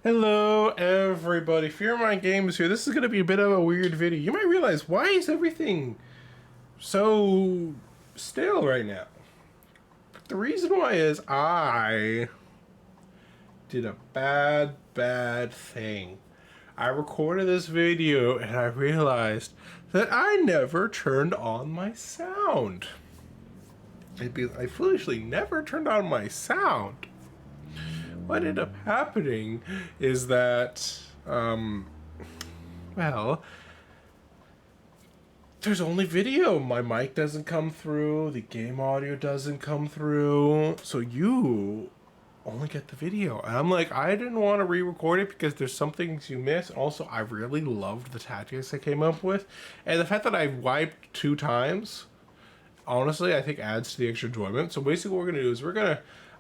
Hello everybody, Fearmy Games here. This is going to be a bit of a weird video. You might realize, why is everything so still right now? The reason why is I did a bad thing. I recorded this video and I realized that I never turned on my sound. I foolishly never turned on my sound. What ended up happening is that, well, there's only video. My mic doesn't come through, the game audio doesn't come through, so you only get the video. And I'm like, I didn't want to re-record it because there's some things you miss. Also, I really loved the tactics I came up with. And the fact that I wiped 2 times, honestly, I think adds to the extra enjoyment. So basically what we're going to do is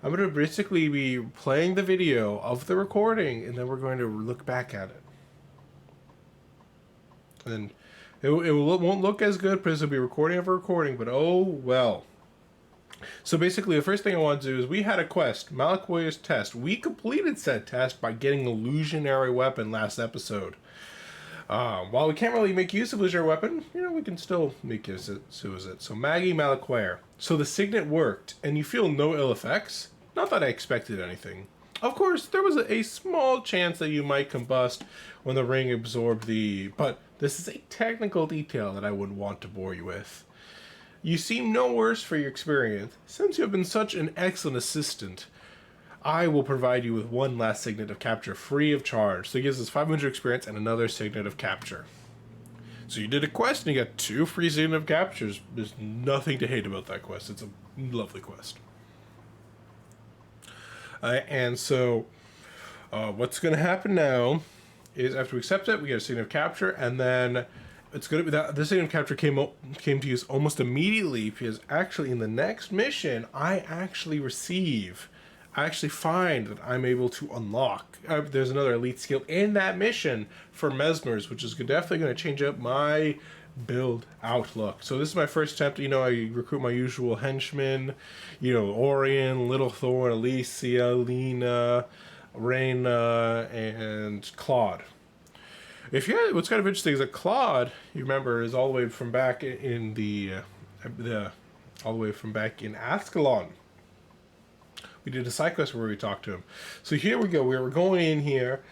I'm going to basically be playing the video of the recording, and then we're going to look back at it. And it won't look as good because it'll be recording of a recording, but oh well. So basically, the first thing I want to do is we had a quest, Malkoya's test. We completed said test by getting illusionary weapon last episode. While we can't really make use of illusionary weapon, we can still make use of it. So Maggie Malkoya. So the signet worked, and you feel no ill effects. Not that I expected anything. Of course, there was a small chance that you might combust when the ring absorbed but this is a technical detail that I wouldn't want to bore you with. You seem no worse for your experience. Since you have been such an excellent assistant, I will provide you with one last signet of capture free of charge. So it gives us 500 experience and another signet of capture. So you did a quest and you got 2 free signet of captures. There's nothing to hate about that quest. It's a lovely quest. And so what's going to happen now is after we accept it, we get a signet of capture, and then it's going to be that this signet of capture came to use almost immediately, because actually in the next mission I actually find that I'm able to unlock. There's another elite skill in that mission for Mesmers, which is definitely going to change up my build outlook. So this is my first attempt. I recruit my usual henchmen, Orion, Little Thorn, Alicia, Lena, Reyna, and Claude. What's kind of interesting is that Claude, you remember, is all the way from back in all the way from back in Ascalon. We did a side quest where we talked to him. So here we go. We're going in here,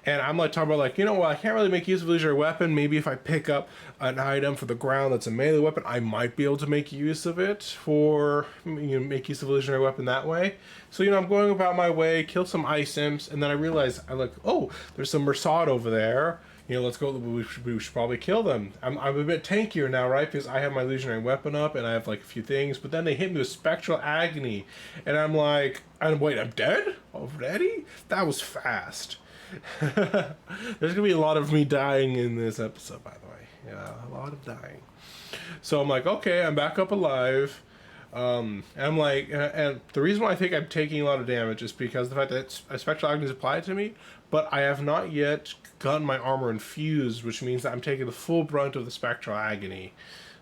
and I'm talking about I can't really make use of illusionary weapon. Maybe if I pick up an item for the ground that's a melee weapon, I might be able to make use of it for make use of illusionary weapon that way. So I'm going about my way, kill some ice imps, and then I realize oh, there's some Mersad over there. Let's go. We should probably kill them. I'm a bit tankier now, right? Because I have my illusionary weapon up and I have a few things. But then they hit me with spectral agony, and I'm like, wait, I'm dead already? That was fast. There's gonna be a lot of me dying in this episode, by the way. Yeah, a lot of dying. So I'm like, okay, I'm back up alive. And I'm like, and the reason why I think I'm taking a lot of damage is because the fact that a spectral agony is applied to me, but I have not yet gotten my armor infused, which means that I'm taking the full brunt of the spectral agony.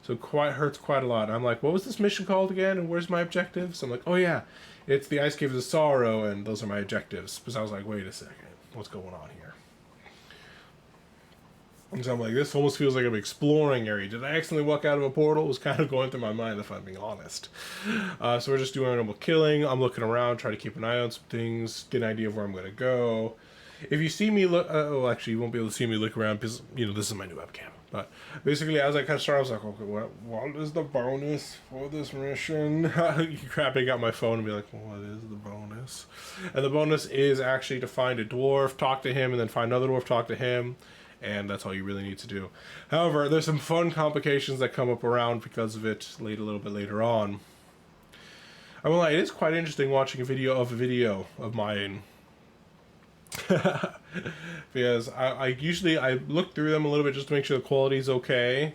So it hurts quite a lot. And I'm like, what was this mission called again? And where's my objectives? I'm like, oh yeah, it's the Ice Caves of Sorrow, and those are my objectives. Because I was like, wait a second, what's going on here? And so I'm like, this almost feels like I'm exploring area. Did I accidentally walk out of a portal? It was kind of going through my mind, if I'm being honest. So we're just doing normal killing. I'm looking around, trying to keep an eye on some things, get an idea of where I'm going to go. If you see me look, actually you won't be able to see me look around because, this is my new webcam. But basically, as I kind of started, I was like, okay, what is the bonus for this mission? Crapping out my phone and be like, what is the bonus? And the bonus is actually to find a dwarf, talk to him, and then find another dwarf, talk to him. And that's all you really need to do. However, there's some fun complications that come up around because of it a little bit later on. I won't lie, it is quite interesting watching a video of mine. Because I usually look through them a little bit just to make sure the quality's okay.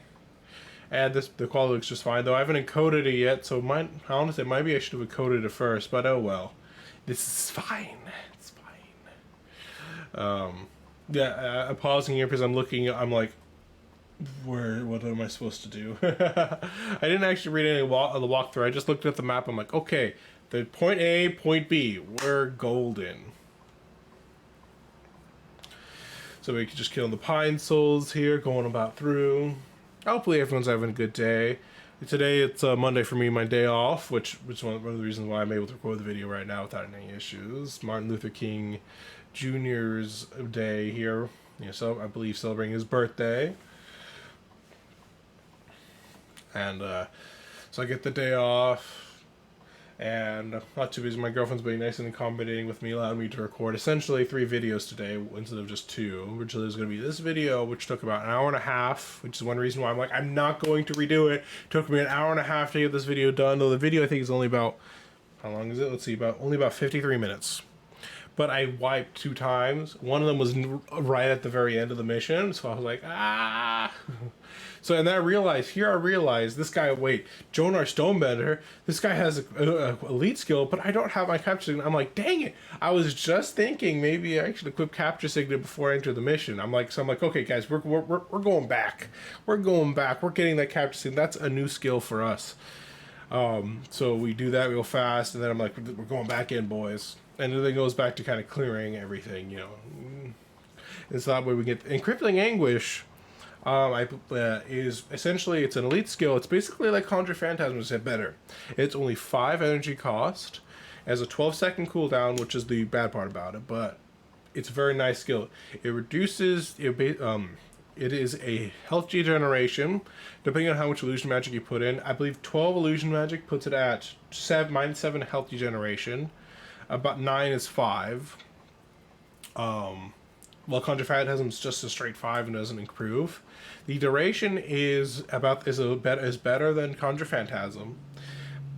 And the quality looks just fine, though I haven't encoded it yet, so honestly, maybe I should have encoded it first, but oh well. This is fine. It's fine. Yeah, I'm pausing here because I'm like, what am I supposed to do? I didn't actually read any of the walkthrough. I just looked at the map. I'm like, okay, the point A, point B, we're golden. So we can just kill the pine souls here, going about through. Hopefully everyone's having a good day. Today it's Monday for me, my day off, which is one of the reasons why I'm able to record the video right now without any issues. Martin Luther King Jr.'s day here, so I believe celebrating his birthday. And so I get the day off. And not too busy. My girlfriend's being nice and accommodating with me, allowing me to record essentially 3 videos today instead of just 2. Originally, there's going to be this video, which took about an hour and a half, which is one reason why I'm like, I'm not going to redo it. It took me an hour and a half to get this video done, though the video I think is only about, how long is it? Let's see, only about 53 minutes. But I wiped 2 times. One of them was right at the very end of the mission, so I was like, ah. So, and then I realized this guy, Jonar Stonebender, this guy has a elite skill, but I don't have my capture signet. I'm like, dang it. I was just thinking maybe I should equip capture signet before I enter the mission. I'm like, okay, guys, we're going back. We're going back. We're getting that capture signet. That's a new skill for us. So we do that real fast, and then I'm like, we're going back in, boys. And then it goes back to kind of clearing everything, It's that way we get... And Crippling Anguish... is essentially, it's an elite skill. It's basically like Conjure Phantasm, except better. It's only 5 energy cost, has a 12-second cooldown, which is the bad part about it, but it's a very nice skill. It reduces, it is a health regeneration, depending on how much illusion magic you put in. I believe 12 illusion magic puts it at -7 health regeneration. About 9 is 5. Well, Conjure Phantasm is just a straight 5 and doesn't improve. The duration is better than Conjure Phantasm,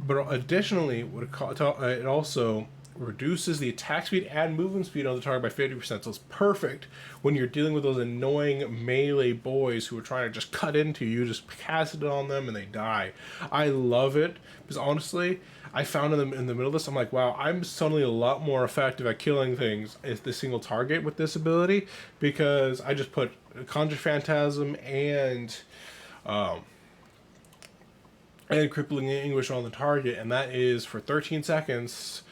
but additionally, it also reduces the attack speed and movement speed on the target by 50%. So it's perfect when you're dealing with those annoying melee boys who are trying to just cut into you. Just cast it on them and they die. I love it because honestly, I found in the middle of this, I'm like, wow, I'm suddenly a lot more effective at killing things as the single target with this ability, because I just put Conjure Phantasm and Crippling Anguish on the target, and that is for 13 seconds.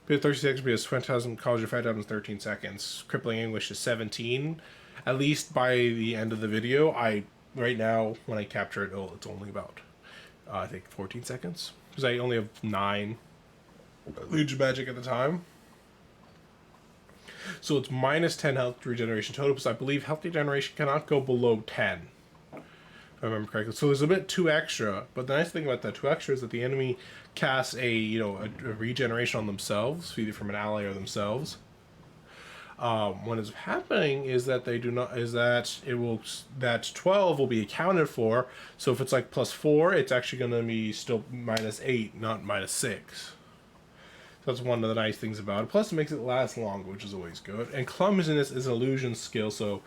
30 seconds because Conjure Phantasm is 13 seconds. Crippling Anguish is 17. At least by the end of the video, right now when I capture it, it's only about I think 14 seconds. Because I only have 9 Legion Magic at the time. So it's -10 health regeneration total, because I believe health regeneration cannot go below 10. If I remember correctly. So there's a bit 2 extra, but the nice thing about that 2 extra is that the enemy casts a regeneration on themselves, either from an ally or themselves. What is happening is that that 12 will be accounted for. So if it's like +4, it's actually going to be still -8, not -6. So that's one of the nice things about it. Plus, it makes it last longer, which is always good. And Clumsiness is an illusion skill, so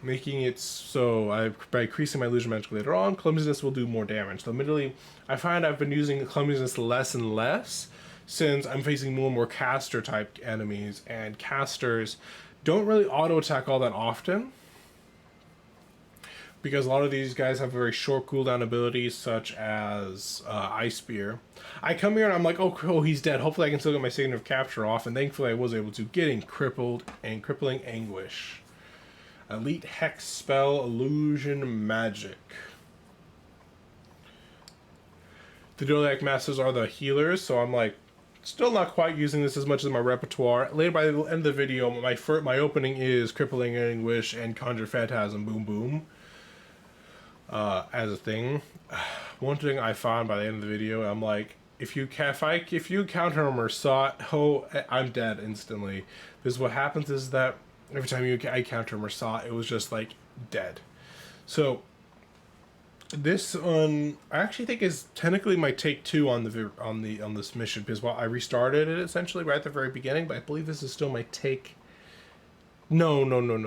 making it so by increasing my illusion magic later on, Clumsiness will do more damage. So admittedly, I find I've been using Clumsiness less and less, since I'm facing more and more caster type enemies, and casters don't really auto attack all that often, because a lot of these guys have very short cooldown abilities, such as Ice Spear. I come here and I'm like, oh, he's dead. Hopefully I can still get my Signet of Capture off, and thankfully I was able to, getting crippled and Crippling Anguish. Elite Hex Spell, Illusion Magic. The Dual Masters are the healers, so I'm like, still not quite using this as much as my repertoire. Later, by the end of the video, my opening is Crippling Anguish and Conjure Phantasm, boom boom, as a thing. One thing I found by the end of the video, I'm like, if you counter a Mersat, I'm dead instantly. Because what happens is that every time I counter Mersat, it was just like dead. So this one, I actually think, is technically my take 2 on this mission, because I restarted it essentially right at the very beginning, but I believe this is still my take. No.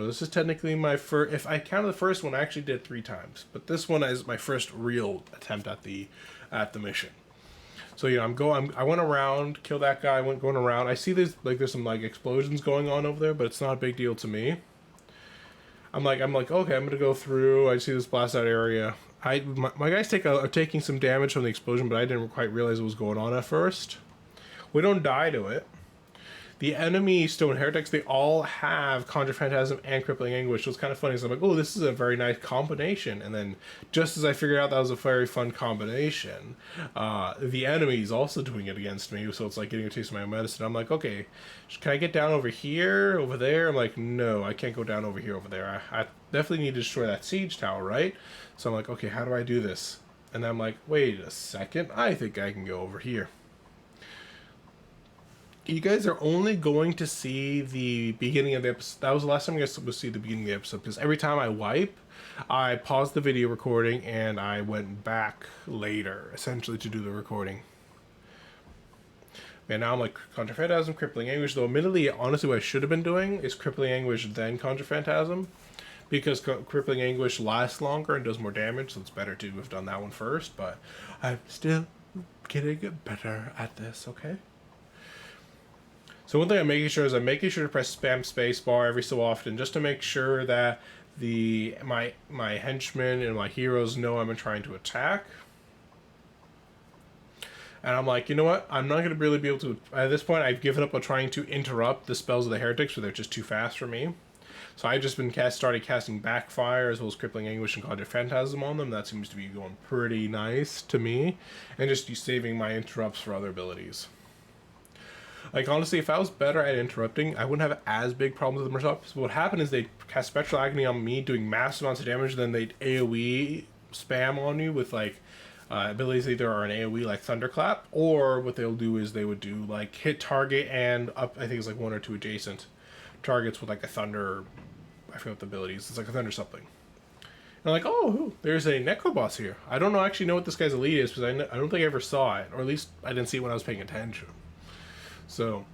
This is technically my first. If I counted the first one, I actually did 3 times, but this one is my first real attempt at the mission. So I went around, killed that guy. Going around. I see there's some explosions going on over there, but it's not a big deal to me. I'm like, okay, I'm gonna go through. I see this blast out area. My guys are taking some damage from the explosion, but I didn't quite realize what was going on at first. We don't die to it. the enemy stone heretics, they all have Conjure Phantasm and Crippling Anguish. So it's kind of funny. So I'm like, oh, this is a very nice combination. And then just as I figured out that was a very fun combination, the enemy is also doing it against me. So it's like getting a taste of my own medicine. I'm like, okay, can I get down over here, over there? I'm like, no, I can't go down over here, over there. I definitely need to destroy that siege tower, right? So I'm like, okay, how do I do this? And I'm like, wait a second, I think I can go over here. You guys are only going to see the beginning of the episode. That was the last time you guys would see the beginning of the episode, because every time I wipe, I paused the video recording and I went back later, essentially, to do the recording. And now I'm like, Conjure Phantasm, Crippling Anguish, though admittedly, honestly, what I should have been doing is Crippling Anguish, then Conjure Phantasm, because Crippling Anguish lasts longer and does more damage, so it's better to have done that one first, but I'm still getting better at this, okay? So one thing I'm making sure is I'm making sure to press spam spacebar every so often, just to make sure that my henchmen and my heroes know I'm trying to attack. And I'm like, you know what? I'm not going to really be able to... At this point, I've given up on trying to interrupt the spells of the heretics, so they're just too fast for me. So I've just been started casting Backfire as well as Crippling Anguish and Conjure Phantasm on them. That seems to be going pretty nice to me. And just saving my interrupts for other abilities. Like, honestly, if I was better at interrupting, I wouldn't have as big problems with the interrupts. What would happen is they'd cast Spectral Agony on me, doing massive amounts of damage, then they'd AoE spam on you with, like, abilities either are an AoE, like Thunderclap, or what they'll do is they would do, like, hit target and up, I think it's like 1 or 2 adjacent targets with, like, a Thunder... I forget what the ability is. It's like a Thunder something. And I'm like, oh, there's a Necroboss here. I don't actually know what this guy's elite is, because I don't think I ever saw it, or at least I didn't see it when I was paying attention. So,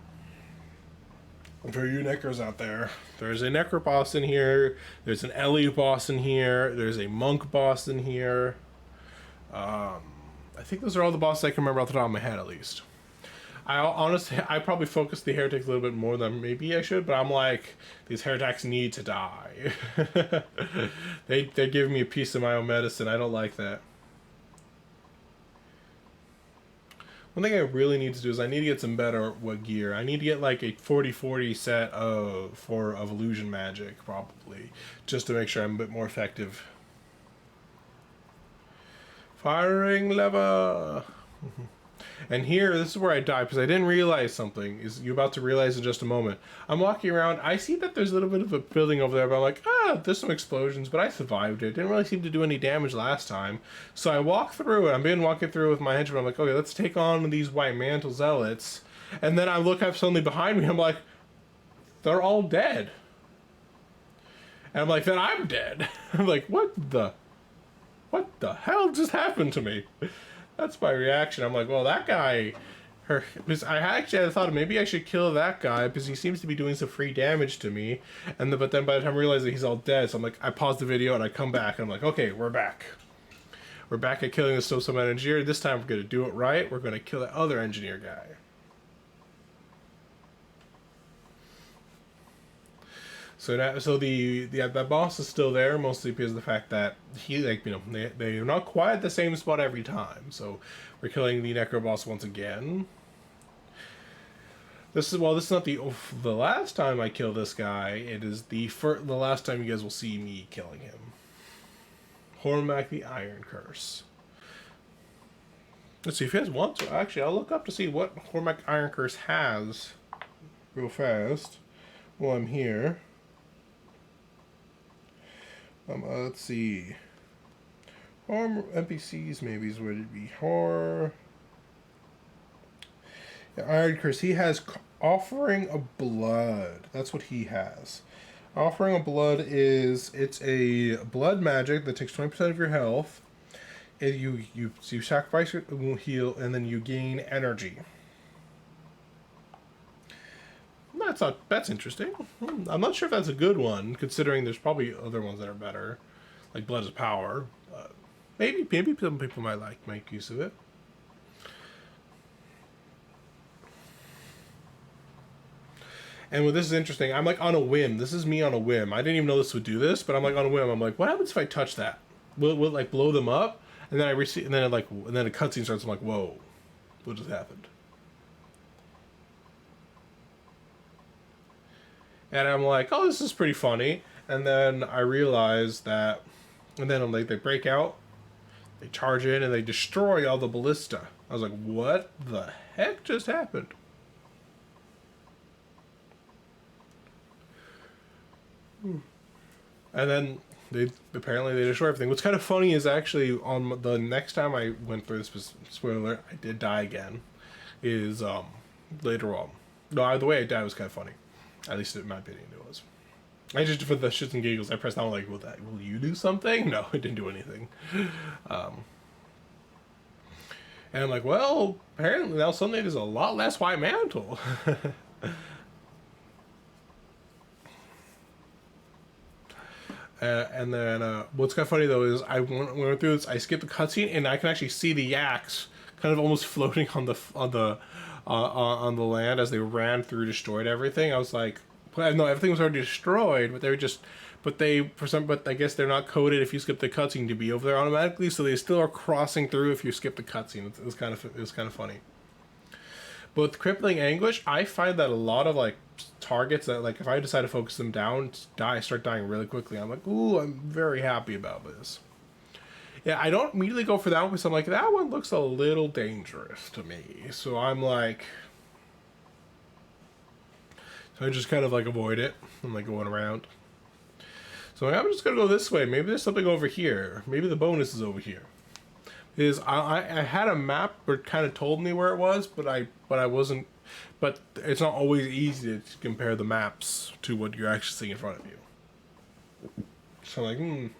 for you Necros out there, there's a Necro boss in here, there's an Ellie boss in here, there's a Monk boss in here. I think those are all the bosses I can remember off the top of my head, at least. I probably focused the heretics a little bit more than maybe I should, but I'm like, these heretics need to die. They're giving me a piece of my own medicine. I don't like that. One thing I really need to do is I need to get some better gear. I need to get like a 40-40 set of illusion magic, probably, just to make sure I'm a bit more effective. Firing lever. And here, this is where I die, because I didn't realize something. You're about to realize in just a moment. I'm walking around, I see that there's a little bit of a building over there, but I'm like, there's some explosions, but I survived it. Didn't really seem to do any damage last time. So I walk through, and I've been walking through with my henchman. I'm like, okay, let's take on these White Mantle Zealots. And then I look up suddenly behind me, I'm like, they're all dead. And I'm like, then I'm dead. I'm like, what the hell just happened to me? That's my reaction. I'm like, well, that guy... Because I actually had thought maybe I should kill that guy, because he seems to be doing some free damage to me. But then by the time I realize that he's all dead, so I'm like, I pause the video and I come back, and I'm like, okay, we're back. We're back at killing the Summon Engineer. This time we're going to do it right. We're going to kill that other engineer guy. So that boss is still there, mostly because of the fact that they're not quite at the same spot every time. So we're killing the Necro boss once again. This is not the last time I kill this guy. It is the last time you guys will see me killing him. Hormak the Iron Curse. Let's see if he has one. So actually, I'll look up to see what Hormak Iron Curse has real fast while I'm here. Let's see. Horror NPCs maybe is where it'd be. Horror. Yeah, Iron Curse. He has Offering of Blood. That's what he has. Offering of Blood it's a blood magic that takes 20% of your health. You sacrifice it, it will heal, and then you gain energy. That's interesting. I'm not sure if that's a good one, considering there's probably other ones that are better, like Blood is Power. Maybe some people might make use of it. And this is interesting. I'm like on a whim. This is me on a whim. I didn't even know this would do this, but I'm like on a whim. I'm like, what happens if I touch that? Will it like blow them up? And then and then a cutscene starts. I'm like, whoa, what just happened? And I'm like, oh, this is pretty funny. And then I realize that, and then I'm like, they break out, they charge in, and they destroy all the ballista. I was like, what the heck just happened? And then they destroy everything. What's kind of funny is actually on the next time I went through this, spoiler, I did die again. Is later on. No, the way I died was kind of funny. At least in my opinion, it was. I just, for the shits and giggles, I pressed down like, will you do something? No, it didn't do anything. And I'm like, well, apparently now suddenly there's a lot less white mantle. And then what's kind of funny though is I went through this. I skipped the cutscene and I can actually see the yaks kind of almost floating on the land as they ran through, destroyed everything. I was like, no, everything was already destroyed, but they were just, but I guess they're not coded if you skip the cutscene to be over there automatically, so they still are crossing through if you skip the cutscene. It was kind of funny. But with Crippling Anguish, I find that a lot of like targets that, like, if I decide to focus them down, start dying really quickly. I'm like, ooh, I'm very happy about this. Yeah, I don't immediately go for that one because I'm like, that one looks a little dangerous to me. So I'm like, so I just kind of like avoid it. I'm like going around. So I'm just gonna go this way. Maybe there's something over here. Maybe the bonus is over here. Is I had a map that kind of told me where it was, but I wasn't. But it's not always easy to compare the maps to what you're actually seeing in front of you. So I'm like,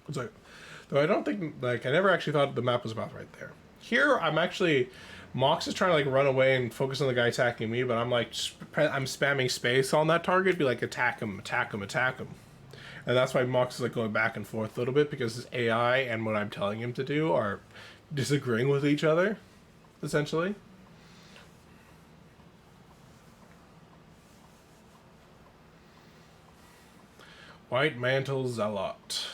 It's like, though I don't think, like, I never actually thought the map was about right there. Here, I'm actually, Mox is trying to like run away and focus on the guy attacking me, but I'm like, I'm spamming space on that target, be like, attack him, attack him, attack him. And that's why Mox is like going back and forth a little bit, because his AI and what I'm telling him to do are disagreeing with each other, essentially. White Mantle Zealot.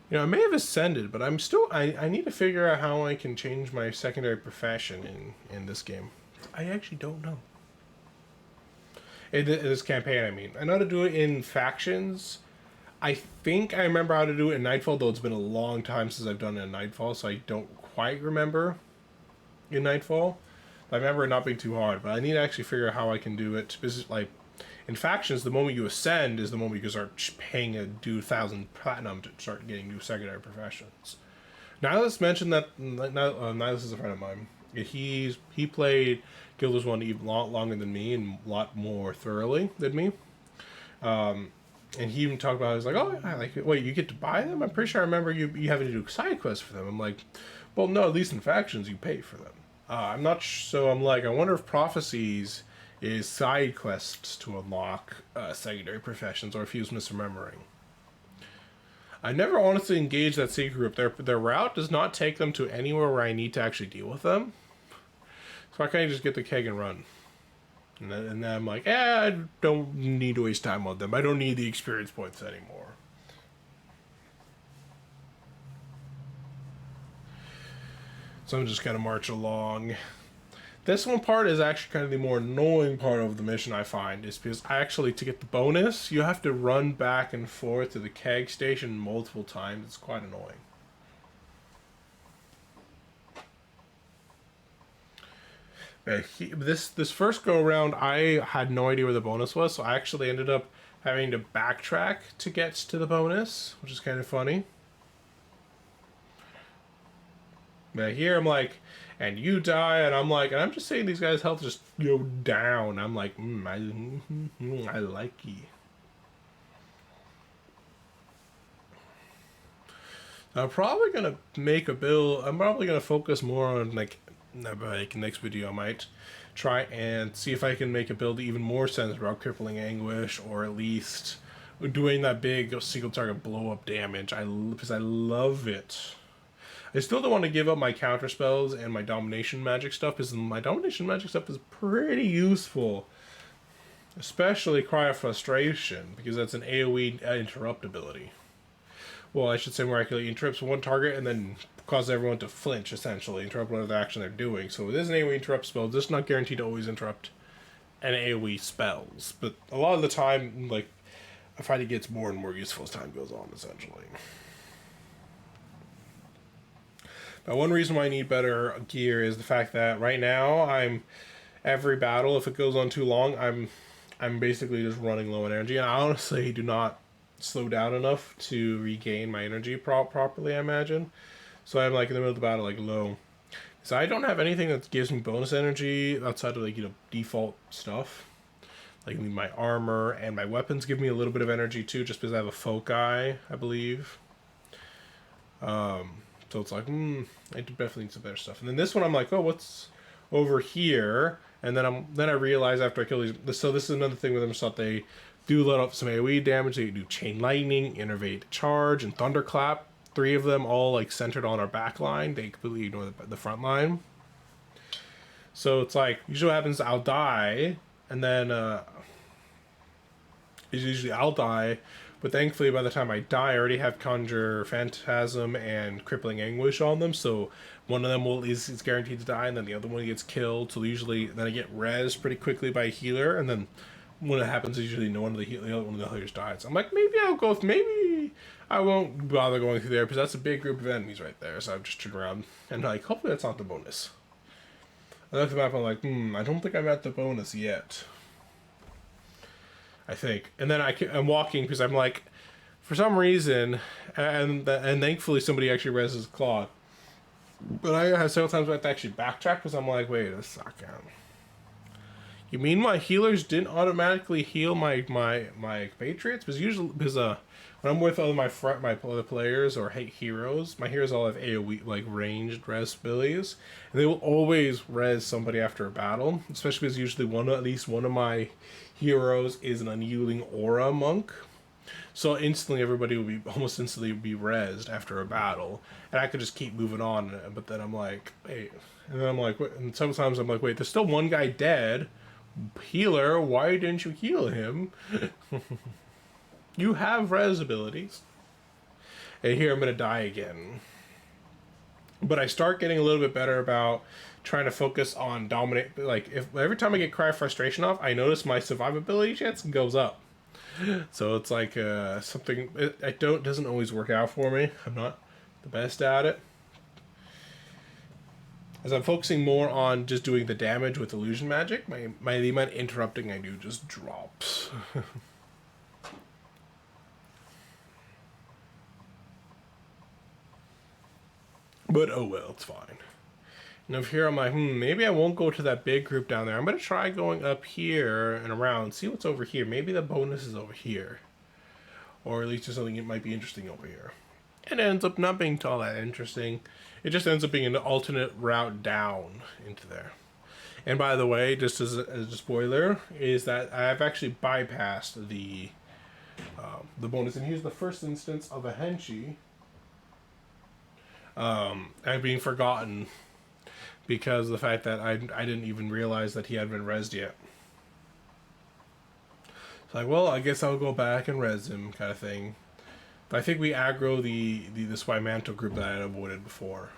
You know, I may have ascended, but I'm still, I need to figure out how I can change my secondary profession in this game. I actually don't know. In this campaign, I mean. I know how to do it in factions. I think I remember how to do it in Nightfall, though it's been a long time since I've done it in Nightfall, so I don't quite remember in Nightfall. I remember it not being too hard, but I need to actually figure out how I can do it. Because, like, in factions, the moment you ascend is the moment you can start paying a dude 1,000 platinum to start getting new secondary professions. Now let's mention that Nihilus is a friend of mine. He played Guild Wars 1 even a lot longer than me and a lot more thoroughly than me. And he even talked about it. He was like, oh, I like it. Wait, you get to buy them? I'm pretty sure I remember you having to do side quests for them. I'm like, well, no, at least in factions you pay for them. I'm not so I'm like, I wonder if Prophecies is side quests to unlock secondary professions, or if he was misremembering. I never honestly engaged that secret group. Their route does not take them to anywhere where I need to actually deal with them. So I kind of just get the keg and run. And then I'm like, I don't need to waste time on them. I don't need the experience points anymore. So I'm just going to march along. This one part is actually kind of the more annoying part of the mission, I find, is because to get the bonus, you have to run back and forth to the keg station multiple times. It's quite annoying. This first go around, I had no idea where the bonus was, so I actually ended up having to backtrack to get to the bonus, which is kind of funny. But here I'm like, and you die, and I'm like, and I'm just saying these guys' health just go down. I'm like, I like you. I'm probably gonna make a build. I'm probably gonna focus more on like next video. I might try and see if I can make a build even more sense about Crippling Anguish, or at least doing that big single target blow up damage. Because I love it. I still don't want to give up my counter spells and my domination magic stuff, because my domination magic stuff is pretty useful. Especially Cry of Frustration, because that's an AoE interrupt ability. well, I should say more accurately, interrupts one target and then causes everyone to flinch, essentially, interrupt whatever action they're doing. So it is an AoE interrupt spell. This is not guaranteed to always interrupt an AoE spells, but a lot of the time, like, I find it gets more and more useful as time goes on, essentially. Now, one reason why I need better gear is the fact that right now every battle, if it goes on too long, I'm basically just running low on energy, and I honestly do not slow down enough to regain my energy properly, I imagine. So I'm like in the middle of the battle, like low. So I don't have anything that gives me bonus energy outside of, like, default stuff. Like my armor and my weapons give me a little bit of energy too, just because I have a foci, I believe. So it's like, I definitely need some better stuff. And then this one, I'm like, oh, what's over here? And then I realize after I kill these. So this is another thing with them. So they do let off some AoE damage. They do chain lightning, innervate charge, and thunderclap. 3 of them all like centered on our back line. They completely ignore the front line. So it's like, usually what happens, I'll die, and then usually I'll die, but thankfully by the time I die, I already have Conjure Phantasm and Crippling Anguish on them, so one of them is guaranteed to die, and then the other one gets killed, so usually then I get rezzed pretty quickly by a healer, and then when it happens, usually the other one of the healers dies. I'm like, maybe I won't bother going through there, because that's a big group of enemies right there, so I've just turned around, and like, hopefully that's not the bonus. I look at the map, I'm like, I don't think I'm at the bonus yet. I think. And then I'm walking because I'm like, for some reason, and thankfully somebody actually reses Claude. But I have several times I have to actually backtrack because I'm like, wait a second. You mean my healers didn't automatically heal my Patriots? Because when I'm with all my other players or heroes, my heroes all have AoE, like ranged res abilities, and they will always res somebody after a battle. Especially because usually at least one of my heroes is an unyielding aura monk, so everybody will almost instantly be rezzed after a battle, and I could just keep moving on. But then I'm like, wait, and then I'm like, and sometimes I'm like, wait, there's still one guy dead. Healer, why didn't you heal him? You have res abilities. And here I'm gonna die again. But I start getting a little bit better about trying to focus on dominate. Like, if every time I get Cry of Frustration off, I notice my survivability chance goes up. So it's like something it doesn't always work out for me. I'm not the best at it. As I'm focusing more on just doing the damage with illusion magic, the amount of interrupting I do just drops. But oh well, it's fine. And over here I'm like, maybe I won't go to that big group down there. I'm going to try going up here and around, see what's over here. Maybe the bonus is over here. Or at least there's something that might be interesting over here. It ends up not being all that interesting. It just ends up being an alternate route down into there. And by the way, just as a spoiler, is that I've actually bypassed the bonus. And here's the first instance of a Henshi being forgotten because of the fact that I didn't even realize that he had been rezzed yet. It's like, well, I guess I'll go back and res him, kind of thing. But I think we aggro the Swymanto group that I had avoided before.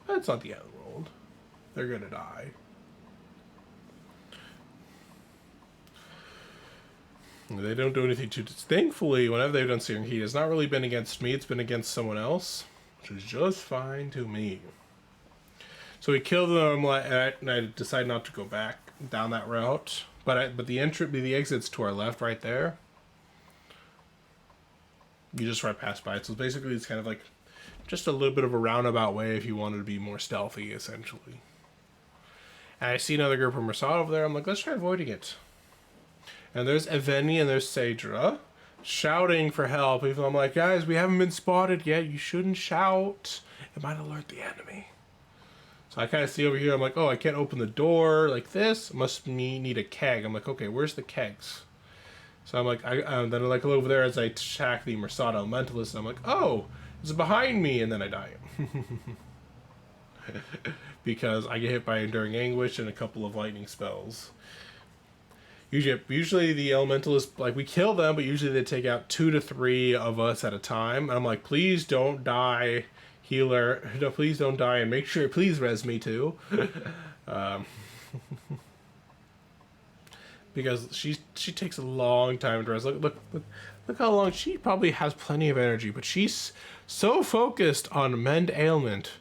That's not the end of the world. They're gonna die. They don't do anything too... Thankfully, whenever they've done Searing Heat, it's not really been against me, it's been against someone else, which is just fine to me. So we kill them, and I decide not to go back down that route. But the exit's to our left, right there. You just right past by it. So basically, it's kind of like just a little bit of a roundabout way if you wanted to be more stealthy, essentially. And I see another group of Mersad over there. I'm like, let's try avoiding it. And there's Eveni and there's Saedra shouting for help. Even though I'm like, guys, we haven't been spotted yet. You shouldn't shout. It might alert the enemy. So I kind of see over here, I'm like, oh, I can't open the door like this. Must need a keg. I'm like, okay, where's the kegs? So I'm like, then I like look over there as I attack the Mersad Elementalist, and I'm like, oh, it's behind me, and then I die. Because I get hit by Enduring Anguish and a couple of lightning spells. Usually the elementalists, like, we kill them, but usually they take out 2 to 3 of us at a time. And I'm like, please don't die, healer. No, please don't die, and make sure, please res me too. um, because she takes a long time to res. Look how long. She probably has plenty of energy, but she's so focused on mend ailment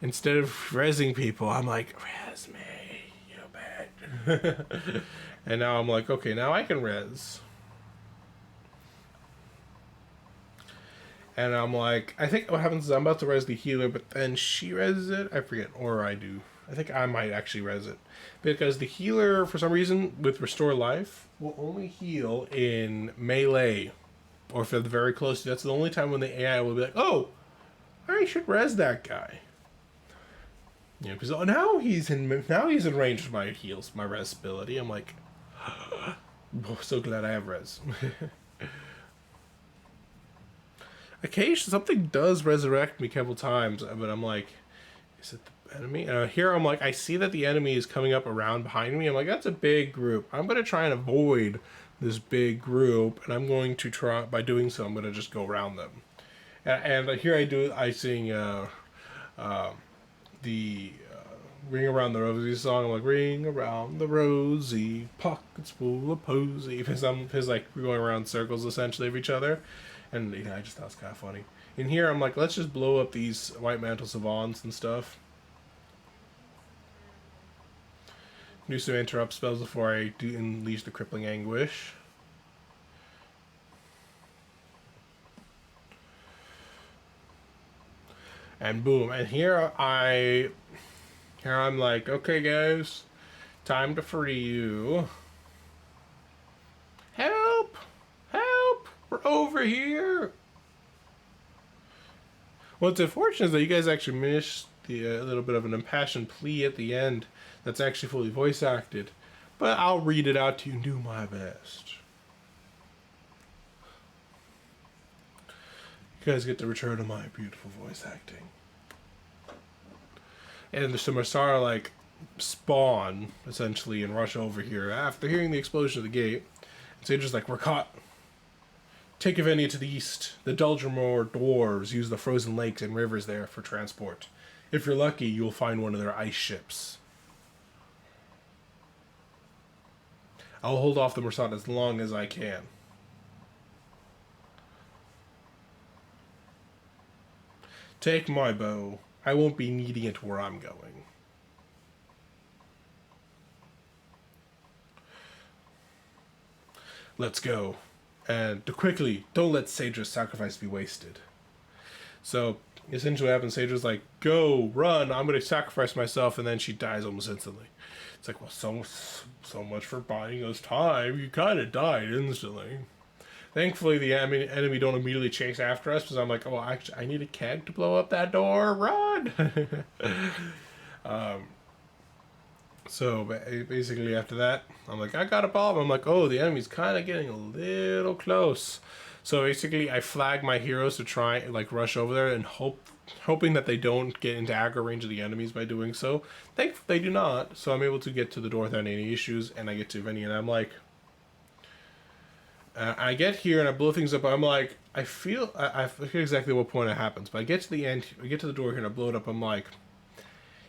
instead of resing people. I'm like, res me, you bitch. And now I'm like, okay, now I can res. And I'm like, I think what happens is I'm about to res the healer, but then she reses it. I forget, or I do. I think I might actually res it. Because the healer, for some reason, with Restore Life, will only heal in melee. Or if they're very close. That's the only time when the AI will be like, oh, I should res that guy. Yeah, because now he's in range of my heals, my res ability. I'm like, oh, so glad I have res. Occasionally, something does resurrect me a couple times, but I'm like, is it the enemy? Here I'm like, I see that the enemy is coming up around behind me. I'm like, that's a big group. I'm going to try and avoid this big group, and I'm going to try, by doing so, I'm going to just go around them. And here I sing the Ring Around the Rosie song. I'm like, ring around the rosy, pockets full of posy. Because like, we're going around circles essentially of each other. And you know, I just thought it was kind of funny. In here, I'm like, let's just blow up these White Mantle Savants and stuff. Do some interrupt spells before I do unleash the Crippling Anguish. And boom. And here I'm like, okay guys, time to free you. Help! Help! We're over here! What's unfortunate is that you guys actually missed the little bit of an impassioned plea at the end that's actually fully voice acted. But I'll read it out to you and do my best. You guys get to return to my beautiful voice acting. And the Marsara like spawn essentially and rush over here after hearing the explosion of the gate. And Sage's like, we're caught. Take Avenia to the east. The Duldramoor dwarves use the frozen lakes and rivers there for transport. If you're lucky, you'll find one of their ice ships. I'll hold off the Mersat as long as I can. Take my bow. I won't be needing it where I'm going. Let's go. And quickly, don't let Sage's sacrifice be wasted. So, essentially what happens, Sage's like, go, run, I'm going to sacrifice myself, and then she dies almost instantly. It's like, well, so much for buying us time. You kind of died instantly. Thankfully, the enemy don't immediately chase after us, because I'm like, oh, actually, I need a keg to blow up that door. Run! So, basically, after that, I'm like, I got a bomb. I'm like, oh, the enemy's kind of getting a little close. So, basically, I flag my heroes to try, like, rush over there and hoping that they don't get into aggro range of the enemies by doing so. Thankfully, they do not. So, I'm able to get to the door without any issues, and I get to Avenia, and I'm like... I get here and I blow things up. I'm like, I forget exactly what point it happens, but I get to the end, I get to the door here and I blow it up. I'm like,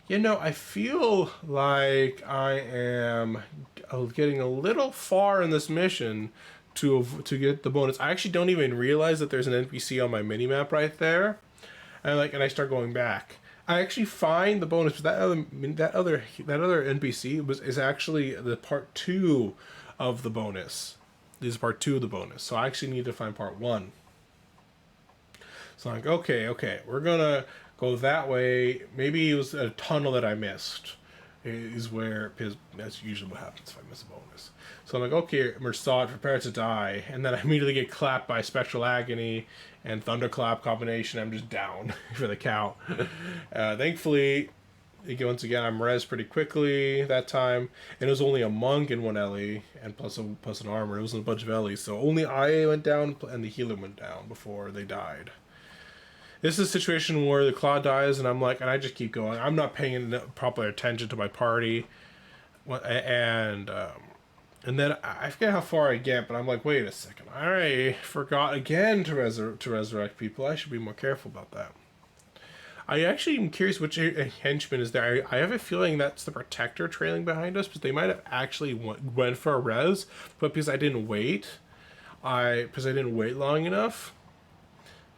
you know, I feel like I am getting a little far in this mission to get the bonus. I actually don't even realize that there's an NPC on my minimap right there, and I start going back. I actually find the bonus, but that other NPC is actually the part 2 of the bonus. This is part 2 of the bonus, so I actually need to find part 1. So I'm like, okay, we're gonna go that way. Maybe it was a tunnel that I missed. Is where, because that's usually what happens if I miss a bonus. So I'm like, okay, Mersat, prepare to die, and then I immediately get clapped by Spectral Agony and Thunderclap combination. I'm just down for the count. Thankfully, once again, I'm res pretty quickly that time, and it was only a monk and 1 Ellie, and plus an armor. It wasn't a bunch of Ellies, so only I went down and the healer went down before they died. This is a situation where the Claw dies, and I just keep going. I'm not paying proper attention to my party, and And then I forget how far I get, but I'm like, wait a second. I forgot again to resurrect people. I should be more careful about that. I actually am curious which henchman is there. I have a feeling that's the Protector trailing behind us, because they might have actually went for a res, but because I didn't wait, because I didn't wait long enough,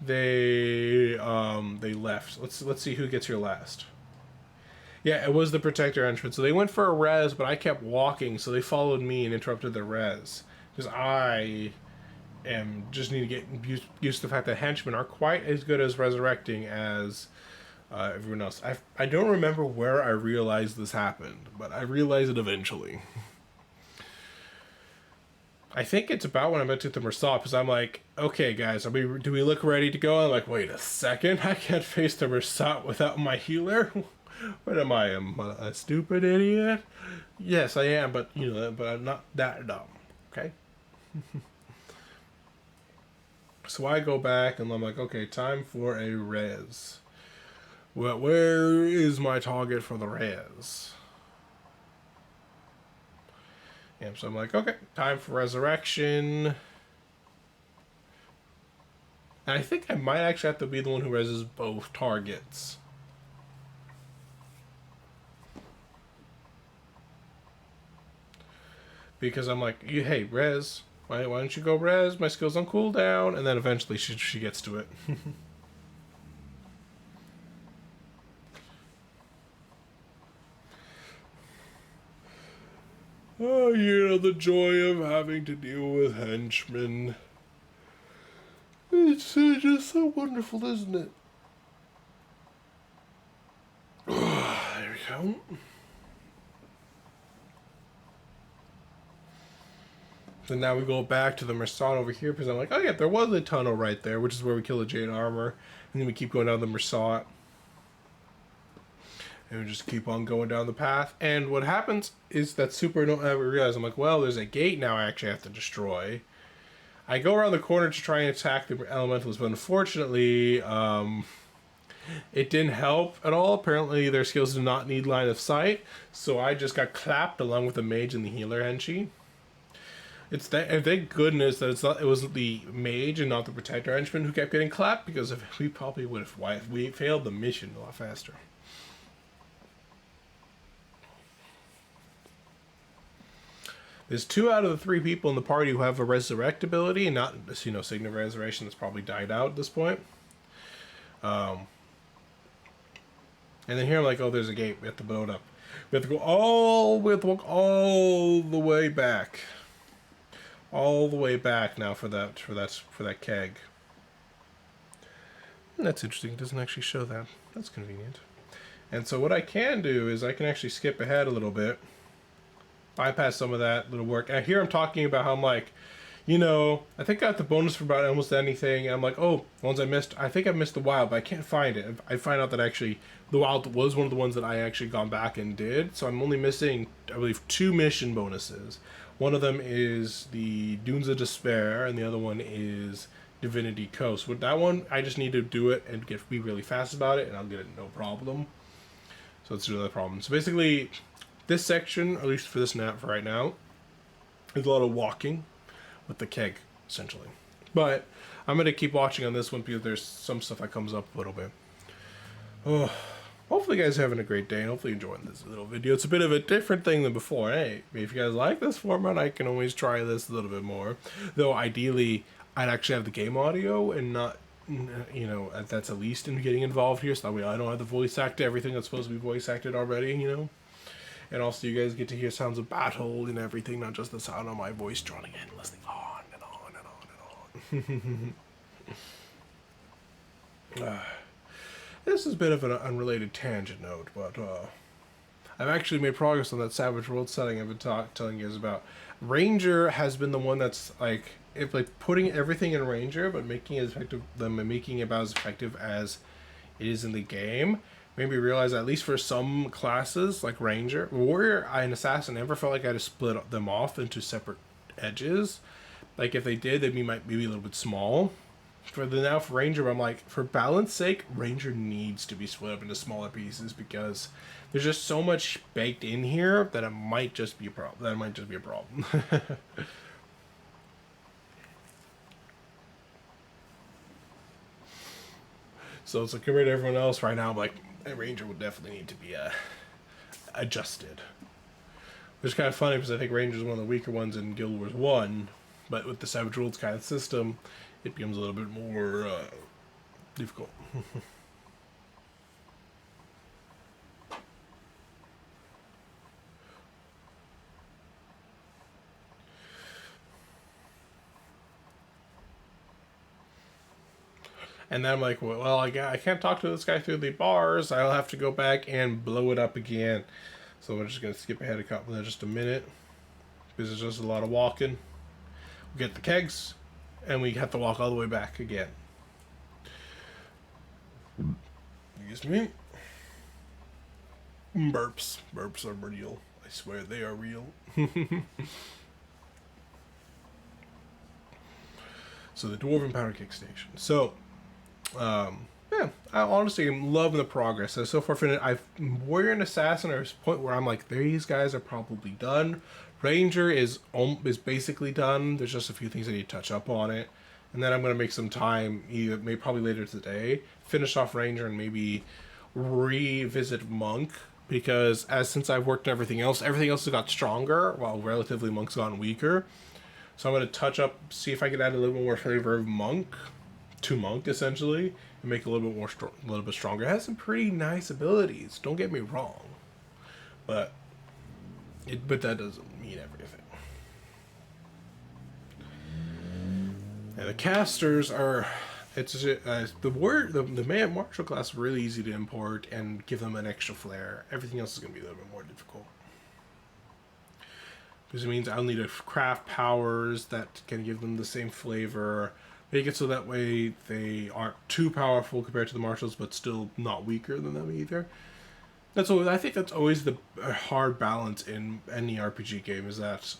they left. Let's see who gets here last. Yeah, it was the Protector henchman. So they went for a res, but I kept walking, so they followed me and interrupted the res. Because I just need to get used to the fact that henchmen are quite as good as resurrecting as everyone else. I don't remember where I realized this happened, but I realized it eventually. I think it's about when I'm about to the Mersat, because I'm like, okay, guys, do we look ready to go? I'm like, wait a second, I can't face the Mersat without my healer. What am I, a stupid idiot? Yes, I am, but but I'm not that dumb. Okay. So I go back and I'm like, okay, time for a res. Well, where is my target for the res? And so I'm like, okay, time for resurrection. And I think I might actually have to be the one who reses both targets. Because I'm like, hey, res, why don't you go res? My skill's on cooldown. And then eventually she gets to it. Oh, the joy of having to deal with henchmen. It's just so wonderful, isn't it? There we go. So now we go back to the Mersat over here, because I'm like, oh yeah, there was a tunnel right there, which is where we kill the Jade Armor. And then we keep going down the Mersat. And we just keep on going down the path. And what happens is that super don't ever realize, I'm like, well, there's a gate now I actually have to destroy. I go around the corner to try and attack the Elementals, but unfortunately, it didn't help at all. Apparently, their skills do not need line of sight. So I just got clapped along with the Mage and the Healer Henchie. And thank goodness that it wasn't the Mage and not the Protector henchman who kept getting clapped, because we probably would have we failed the mission a lot faster. There's 2 out of the 3 people in the party who have a resurrect ability, and not Sign of Resurrection that's probably died out at this point. And then here I'm like, oh, there's a gate. We have to blow it up. We have to walk all the way back. All the way back now for that keg. And that's interesting. It doesn't actually show that. That's convenient. And so what I can do is I can actually skip ahead a little bit, bypass some of that little work. And here I'm talking about how I'm like, I think I got the bonus for about almost anything. And I'm like, oh, ones I missed. I think I missed the wild, but I can't find it. I find out that actually the wild was one of the ones that I actually gone back and did. So I'm only missing, I believe, 2 mission bonuses. One of them is the Dunes of Despair, and the other one is Divinity Coast. With that one, I just need to do it and be really fast about it, and I'll get it no problem. So let's do another problem. So basically, this section, at least for this nap for right now, is a lot of walking with the keg, essentially. But I'm going to keep watching on this one because there's some stuff that comes up a little bit. Oh, hopefully you guys are having a great day, and hopefully enjoying this little video. It's a bit of a different thing than before. Hey, if you guys like this format, I can always try this a little bit more. Though ideally, I'd actually have the game audio and not, that's at least in getting involved here. So that way I don't have to voice act everything that's supposed to be voice acted already, And also you guys get to hear sounds of battle and everything, not just the sound of my voice droning endlessly on and on and on and on. This is a bit of an unrelated tangent note, but I've actually made progress on that Savage World setting I've been telling you guys about. Ranger has been the one that's putting everything in Ranger, but making it about as effective as it is in the game. Made me realize that at least for some classes like Ranger, Warrior, and Assassin, I never felt like I had to split them off into separate edges. Like if they did, they might be a little bit small. for Ranger, I'm like, for balance sake, Ranger needs to be split up into smaller pieces because there's just so much baked in here that it might just be a problem. So it's like compared to everyone else right now, I'm like, a Ranger would definitely need to be adjusted. Which is kind of funny because I think Ranger is one of the weaker ones in Guild Wars 1, but with the Savage Worlds kind of system, it becomes a little bit more difficult. And then I'm like, well, I can't talk to this guy through the bars. I'll have to go back and blow it up again. So we're just going to skip ahead a couple in just a minute. Because there's just a lot of walking. We get the kegs, and we have to walk all the way back again. Excuse me. Burps. Burps are real. I swear they are real. So the Dwarven Powder Keg Station. So, yeah, I honestly am loving the progress. So far, Warrior and Assassin are at a point where I'm like, these guys are probably done. Ranger is basically done. There's just a few things I need to touch up on it. And then I'm going to make some time, probably later today, finish off Ranger and maybe revisit Monk. Because since I've worked on everything else has got stronger, while relatively Monk's gotten weaker. So I'm going to touch up, see if I can add a little bit more flavor of Monk, to Monk essentially, and make it a little bit stronger. It has some pretty nice abilities, don't get me wrong. But that doesn't mean everything. And the casters are, the man martial class is really easy to import and give them an extra flair. Everything else is going to be a little bit more difficult. Because it means I'll need to craft powers that can give them the same flavor. Make it so that way they aren't too powerful compared to the martials, but still not weaker than them either. I think that's always the hard balance in any RPG game, is that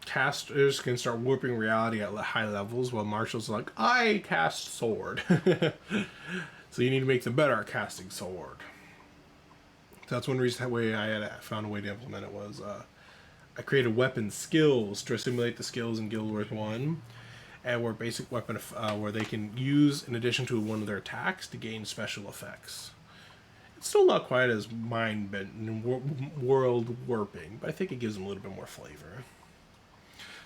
casters can start warping reality at high levels, while martials are like, I cast sword. So you need to make them better at casting sword. That's one reason I found a way to implement it was I created weapon skills to simulate the skills in Guild Wars 1, and where basic weapon where they can use in addition to one of their attacks to gain special effects. It's still not quite as mind-bending, world warping, but I think it gives them a little bit more flavor.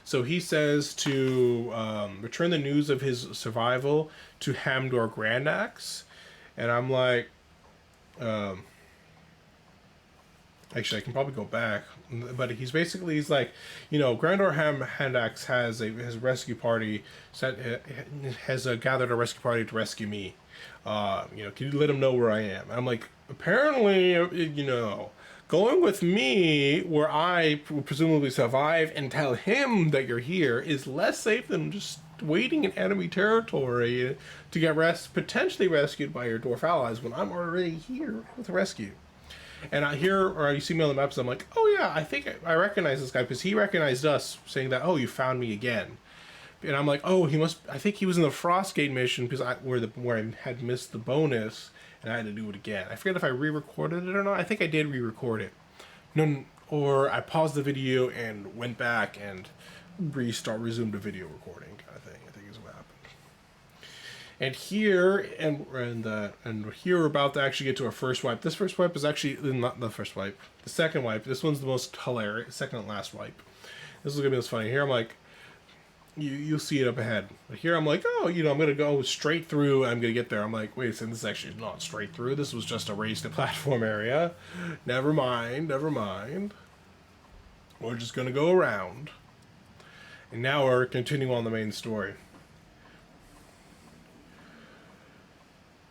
So he says to return the news of his survival to Hamdor Grandax, and I'm like, actually, I can probably go back, but he's like, Grandor Handax has his rescue party has gathered a rescue party to rescue me. Can you let him know where I am? And I'm like, apparently, going with me where I presumably survive and tell him that you're here is less safe than just waiting in enemy territory to get potentially rescued by your dwarf allies when I'm already here with a rescue. And you see me on the maps, I'm like, oh yeah, I think I recognize this guy because he recognized us, saying that, oh, you found me again. And I'm like, oh, I think he was in the Frostgate mission because where I had missed the bonus and I had to do it again. I forget if I re-recorded it or not. I think I did re-record it. Or I paused the video and went back and resumed the video recording kind of thing. I think is what happened. And here, and here we're about to actually get to our first wipe. This first wipe is actually not the first wipe. The second wipe. This one's the most hilarious. Second and last wipe. This is gonna be most funny. Here I'm like, you'll see it up ahead. But here I'm like, oh, I'm gonna go straight through. I'm gonna get there. I'm like, wait a second, this is actually not straight through. This was just a raised platform area. Never mind. We're just gonna go around. And now we're continuing on the main story.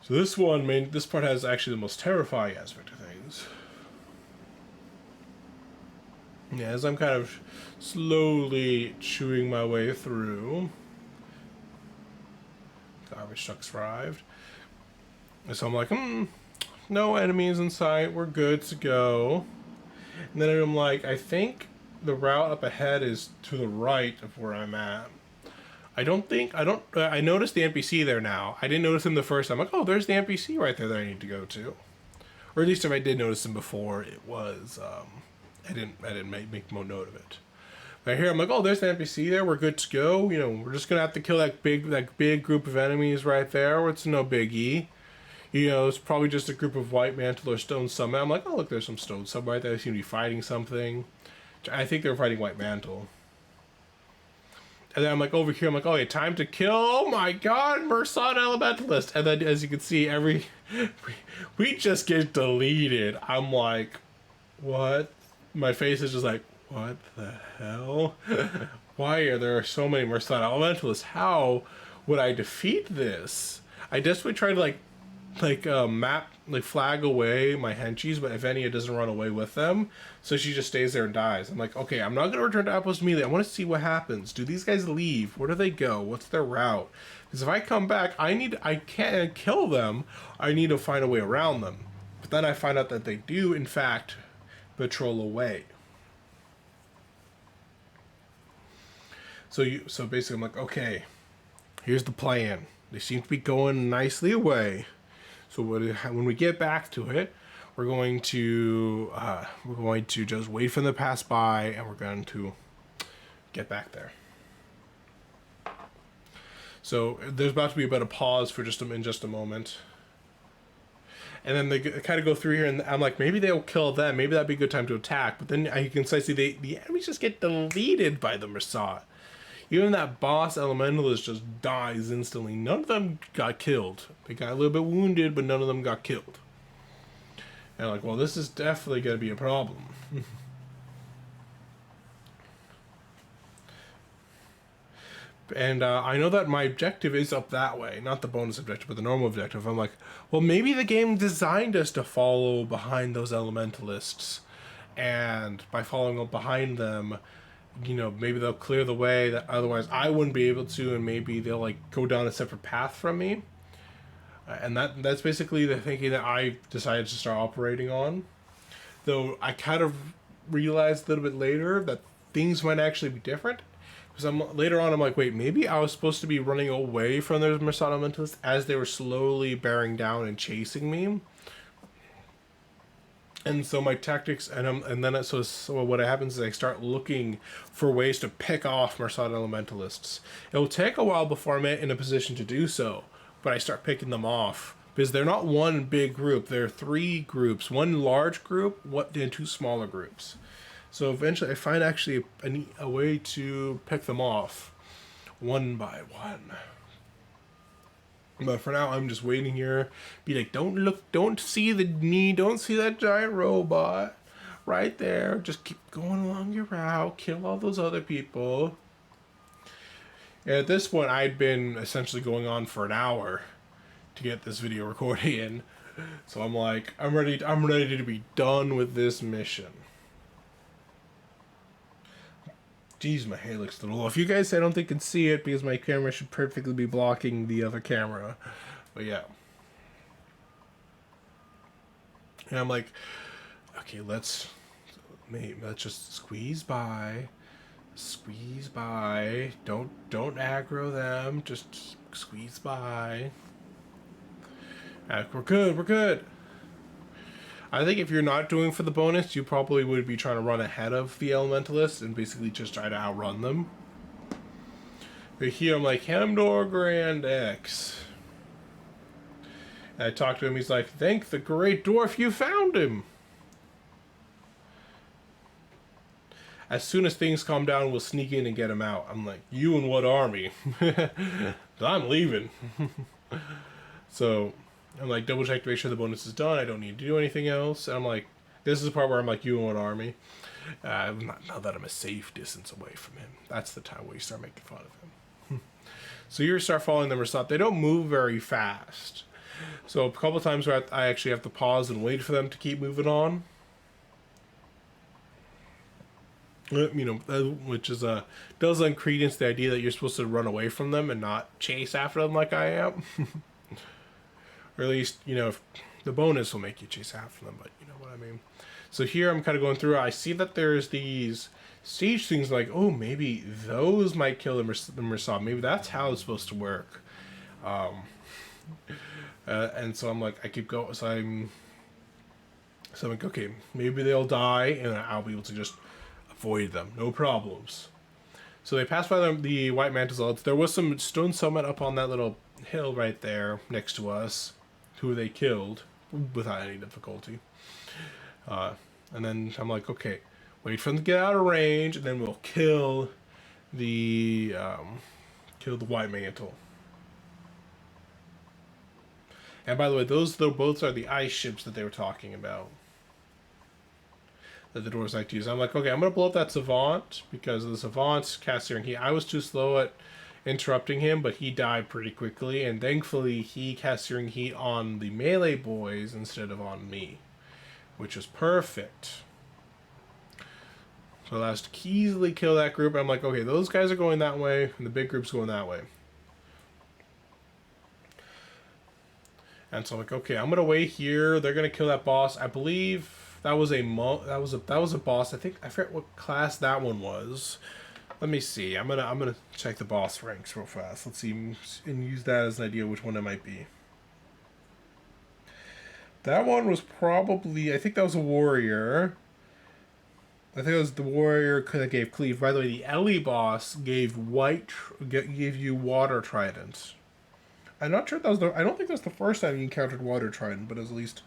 So this part has actually the most terrifying aspect of things. Yeah, as I'm kind of slowly chewing my way through. Garbage truck's arrived. And so I'm like, no enemies in sight, we're good to go. And then I'm like, I think the route up ahead is to the right of where I'm at. I noticed the NPC there now. I didn't notice him the first time. I'm like, oh, there's the NPC right there that I need to go to. Or at least if I did notice him before, it was, I didn't make more note of it. But here I'm like, oh, there's the NPC there. We're good to go. You know, we're just gonna have to kill that big group of enemies right there. It's no biggie. You know, it's probably just a group of white mantle or stone summon. I'm like, oh, look, there's some stone summon right there. They seem to be fighting something. I think they're fighting white mantle. And then I'm like, over here, I'm like, oh, yeah, time to kill. Oh my god, Mersat Elementalist. And then, as you can see, we just get deleted. I'm like, what? My face is just like, what the hell? Why are there so many Mersat Elementalists? How would I defeat this? I desperately try to flag away my henchies, but Evenia doesn't run away with them, so she just stays there and dies. I'm like, okay, I'm not gonna return to Outpost immediately. I want to see what happens. Do these guys leave? Where do they go? What's their route? Because if I come back, I can't kill them. I need to find a way around them. But then I find out that they do, in fact, patrol away. So basically, I'm like, okay, here's the plan. They seem to be going nicely away. So when we get back to it, we're going to just wait for them to pass by, and we're going to get back there. So there's about to be a pause for just a moment, and then they kind of go through here, and I'm like, maybe they'll kill them. Maybe that'd be a good time to attack. But then you can see the enemies just get deleted by the Mersat. Even that boss elementalist just dies instantly. None of them got killed. They got a little bit wounded, but none of them got killed. And I'm like, well, this is definitely going to be a problem. And I know that my objective is up that way. Not the bonus objective, but the normal objective. I'm like, well, maybe the game designed us to follow behind those elementalists. And by following up behind them, you know, maybe they'll clear the way that otherwise I wouldn't be able to, and maybe they'll like go down a separate path from me. And that's basically the thinking that I decided to start operating on. Though I kind of realized a little bit later that things might actually be different. Because later on I'm like, wait, maybe I was supposed to be running away from those Mersat Elementalists as they were slowly bearing down and chasing me. And so my tactics, so what happens is I start looking for ways to pick off Mersat Elementalists. It will take a while before I'm in a position to do so, but I start picking them off. Because they're not one big group, they're three groups. One large group, and two smaller groups. So eventually I find actually a way to pick them off one by one. But for now, I'm just waiting here. Be like, don't see that giant robot right there. Just keep going along your route. Kill all those other people. And at this point, I'd been essentially going on for an hour to get this video recording in. So I'm like, I'm ready to be done with this mission. Jeez, my hair looks a little low. If you guys, I don't think can see it because my camera should perfectly be blocking the other camera. But yeah. And I'm like, okay, let's just squeeze by. Squeeze by. Don't aggro them. Just squeeze by. We're good. I think if you're not doing for the bonus, you probably would be trying to run ahead of the elementalists and basically just try to outrun them. But here I'm like, Hamdor Grand X. And I talk to him, he's like, thank the great dwarf you found him. As soon as things calm down, we'll sneak in and get him out. I'm like, you and what army? I'm leaving. So I'm like, double check to make sure the bonus is done. I don't need to do anything else. And I'm like, this is the part where I'm like, you and what army? Now that I'm a safe distance away from him. That's the time where you start making fun of him. So you start following them or something. They don't move very fast. So a couple of times where I actually have to pause and wait for them to keep moving on. You know, which is does lend credence to the idea that you're supposed to run away from them and not chase after them like I am. Or at least, you know, if the bonus will make you chase after them, but you know what I mean. So here I'm kind of going through. I see that there's these siege things. Like, oh, maybe those might kill the Mersaw. Maybe that's how it's supposed to work. And so I'm like, I keep going. So I'm like, okay, maybe they'll die, and I'll be able to just avoid them. No problems. So they passed by the White Mantle. There was some stone summit up on that little hill right there next to us, who they killed without any difficulty. And then I'm like, okay, wait for them to get out of range, and then we'll kill the White Mantle. And by the way, those boats are the ice ships that they were talking about, that the dwarves like to use. I'm like, okay, I'm going to blow up that Savant, because the Savant's cast Searing Heat. I was too slow at interrupting him, but he died pretty quickly, and thankfully he cast Searing Heat on the melee boys instead of on me, which was perfect. So I last to easily kill that group. I'm like, okay, those guys are going that way, and the big group's going that way. And so I'm like, okay, I'm gonna wait here. They're gonna kill that boss. I believe that was a boss. I forget what class that one was. Let me see. I'm gonna check the boss ranks real fast. Let's see, and use that as an idea which one it might be. That one was probably, I think that was a warrior. I think it was the warrior that gave cleave. By the way, the Ellie boss gave you water trident. I'm not sure if that was I don't think that's the first time you encountered water trident, but at least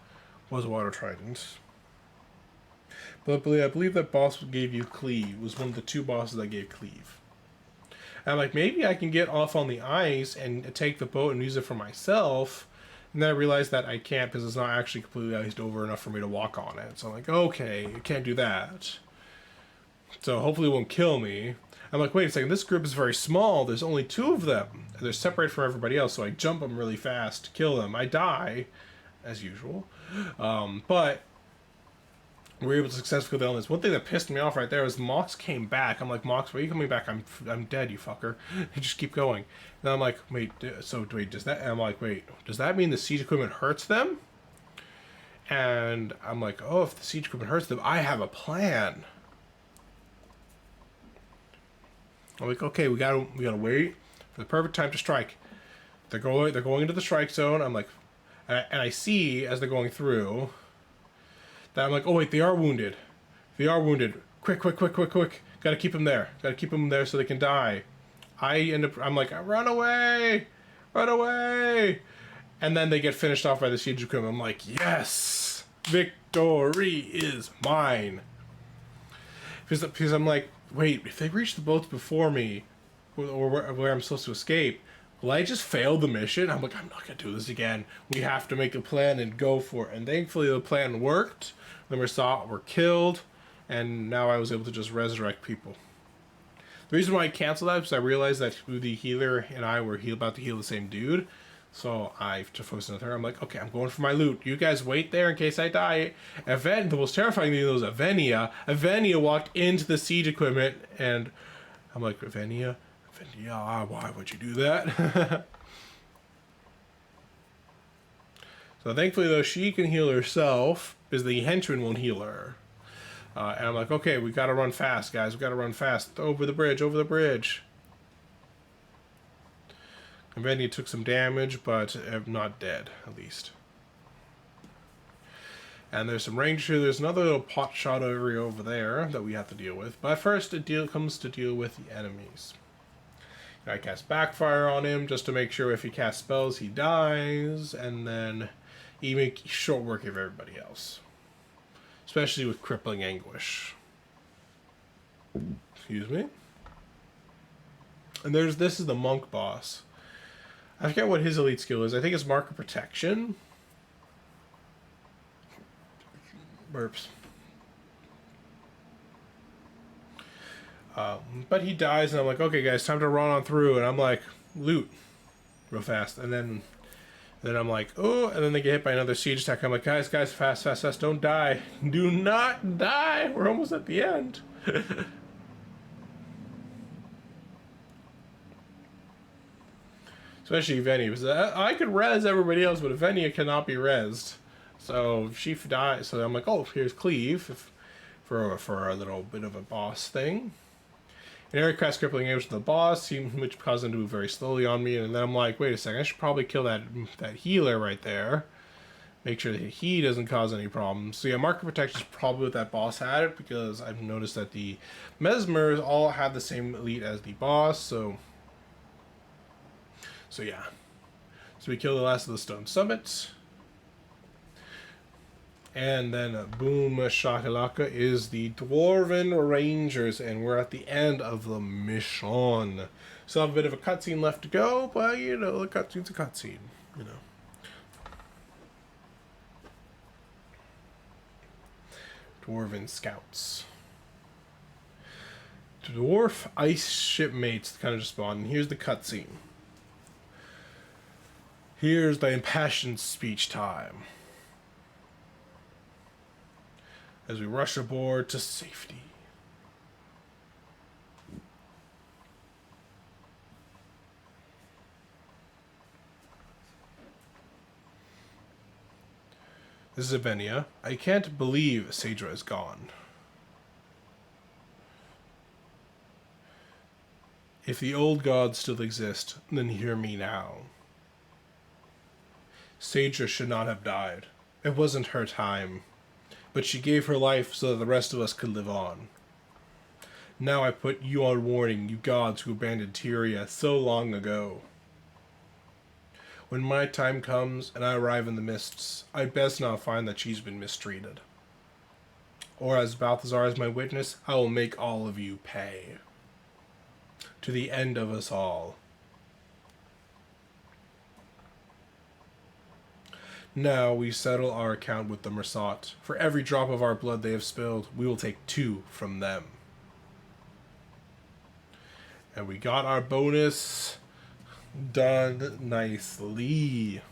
was water trident. But I believe that boss gave you cleave. It was one of the two bosses that gave cleave. And I'm like, maybe I can get off on the ice and take the boat and use it for myself. And then I realized that I can't, because it's not actually completely iced over enough for me to walk on it. So I'm like, okay, I can't do that. So hopefully it won't kill me. I'm like, wait a second, this group is very small. There's only 2 of them. They're separated from everybody else, so I jump them really fast to kill them. I die, as usual. But we're able to successfully kill this. One thing that pissed me off right there was Mox came back. I'm like, Mox, why are you coming back? I'm dead, you fucker. You just keep going. And I'm like, wait, does that mean the siege equipment hurts them? And I'm like, oh, if the siege equipment hurts them, I have a plan. I'm like, okay, we gotta wait for the perfect time to strike. They're going into the strike zone. I'm like, and I see as they're going through that I'm like, oh wait, they are wounded. Quick. Gotta keep them there. So they can die. I'm like, run away. And then they get finished off by the siege equipment. I'm like, yes, victory is mine. Because I'm like, wait, if they reach the boats before me, or where I'm supposed to escape, will I just fail the mission? I'm like, I'm not going to do this again. We have to make a plan and go for it. And thankfully the plan worked. The Mersaw were killed, and now I was able to just resurrect people. The reason why I canceled that is because I realized that the healer and I were about to heal the same dude. So I just focused on her. I'm like, okay, I'm going for my loot. You guys wait there in case I die. The most terrifying thing was Avenia. Avenia walked into the siege equipment, and I'm like, Avenia, why would you do that? So thankfully, though, she can heal herself, because the henchman won't heal her. And I'm like, okay, we gotta run fast, guys. We gotta run fast. Over the bridge. Avenia took some damage, but not dead, at least. And there's some range here. There's another little pot shot area over there that we have to deal with. But first, it comes to deal with the enemies. I cast Backfire on him just to make sure if he casts spells, he dies. And then he make short work of everybody else. Especially with Crippling Anguish. Excuse me. And this is the monk boss. I forget what his elite skill is. I think it's Mark of Protection. Burps. But he dies, and I'm like, okay, guys, time to run on through. And I'm like, loot, real fast. And then I'm like, oh, and then they get hit by another siege attack. I'm like, guys, fast, don't die. Do not die. We're almost at the end. Especially Avenia. I could res everybody else, but Avenia cannot be resed. So if she dies, so I'm like, oh, here's Cleve for a little bit of a boss thing. And Eric casts Crippling Anguish to the boss, which caused him to move very slowly on me. And then I'm like, wait a second, I should probably kill that healer right there. Make sure that he doesn't cause any problems. So yeah, Market Protection is probably what that boss had, because I've noticed that the Mesmers all have the same elite as the boss. So yeah. So we kill the last of the Stone Summits. And then boom shakalaka is the Dwarven Rangers, and we're at the end of the mission. Still have a bit of a cutscene left to go, but you know, the cutscene's a cutscene, you know. Dwarven Scouts. Dwarf ice shipmates kind of just spawn. And here's the cutscene. Here's the impassioned speech time. As we rush aboard to safety. This is Avenia. I can't believe Saedra is gone. If the old gods still exist, then hear me now. Saedra should not have died. It wasn't her time. But she gave her life so that the rest of us could live on. Now I put you on warning, you gods who abandoned Tyria so long ago. When my time comes and I arrive in the mists, I'd best not find that she's been mistreated. Or as Balthazar is my witness, I will make all of you pay. To the end of us all. Now we settle our account with the Mersat. For every drop of our blood they have spilled, we will take 2 from them. And we got our bonus done nicely.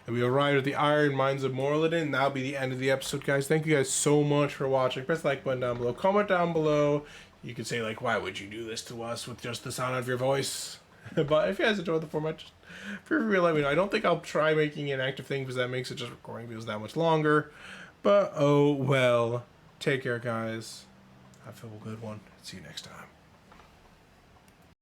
And we arrived at the Iron Mines of Morliden. That'll be the end of the episode, guys. Thank you guys so much for watching. Press the like button down below. Comment down below. You can say, like, why would you do this to us with just the sound of your voice? But if you guys enjoyed the format, just feel free to let me know. I don't think I'll try making an active thing because that makes it just recording videos that much longer. But, oh well. Take care, guys. Have a good one. See you next time.